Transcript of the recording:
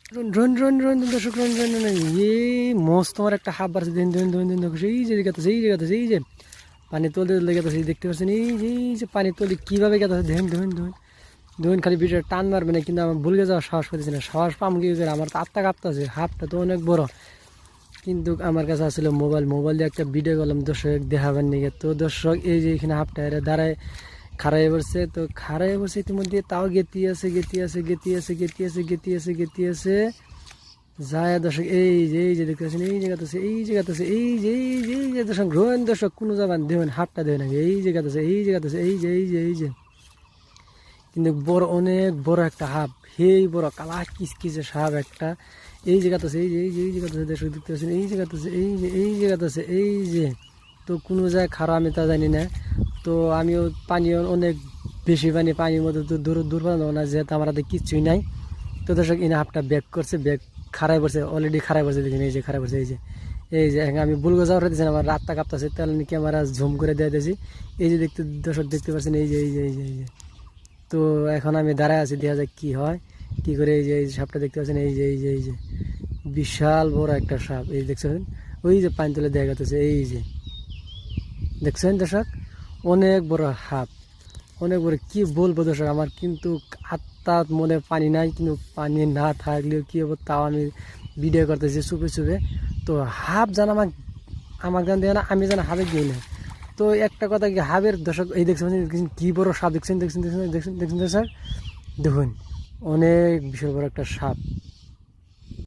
রন রন রন রন দর্শক রন রন রন এই মস্ত আমার একটা হাফ বাড়ছে দিন দিন দিন দিন দেখো এই যে গেছে এই যে গেছে এই যে পানি তুলতে তুলতে গেছে দেখতে পাচ্ছেন এই যে পানি তুলতে কীভাবে গেছে ধুন ধুন ধুন ধুন খালি ভিডিও টান মারবে না কিন্তু আমার ভুলে যাওয়ার সাহস করতেছি না সাহস পাম কি করে আমার তো আত্মা কাঁপতে আছে হাফটা তো অনেক বড় কিন্তু আমার কাছে আসলে মোবাইল দিয়ে একটা ভিডিও করলাম দর্শক দেখাবেন নিকে তো দর্শক এই যে এখানে হাফটা দাঁড়ায় খাড়াই পড়ছে তো খাড়াই পড়ছে ইতিমধ্যে তাও গেতি আছে যায় দর্শক এই যে দেখতে পাচ্ছেন এই জায়গাতে এই যে দর্শক রোহন দর্শক কোনো যাবেন দেবেন হাফটা দেবেন আগে এই জায়গাতে এই যে কিন্তু বড় অনেক বড় একটা হাফ হেই বড় কালা কিসকিসে সাপ একটা এই জায়গাতে এই জায়গাতে দর্শক দেখতে পাচ্ছেন এই জায়গাতে এই যে তো কোনো জায়গায় খারাপ আমি তা জানি না তো আমিও পানিও অনেক বেশি পানির মধ্যে তো দূর পালানো না যেহেতু আমার হাতে কিচ্ছুই নাই তো দর্শক ইনি হাফটা ব্যাক করছে ব্যাক খারাপ পড়ছে অলরেডি খারাপ পড়ছে দেখুন এই যে খারাপ পড়ছে এই যে আমি বুলগো যাওয়ার দিয়েছেন আমার রাতটা কাঁপতেছে তাহলে ক্যামেরা ঝুম করে দিয়ে দিয়েছি এই যে দর্শক দেখতে পাচ্ছেন এই যে তো এখন আমি দাঁড়ায় আছি দেখা যাক কী হয় কী করে এই যে সাপটা দেখতে পাচ্ছেন এই যে বিশাল বড় একটা সাপ এই দেখছেন ওই যে পানি তুলে দেখা যাচ্ছে এই যে দেখছেন দর্শক অনেক বড় সাপ অনেক বড় কি বলবো দর্শক আমার কিন্তু আত্মার মনে পানি নাই কিন্তু পানি না থাকলেও কী হবো তাও আমি ভিডিও করতেছি চুপে তো হাফ জান আমাকে জান দেয় না আমি যেন হাফে গিয়ে না তো একটা কথা কি হাফের দর্শক এই দেখছেন কি বড় সাপ দেখছেন দর্শক দেখুন অনেক বিশাল বড় একটা সাপ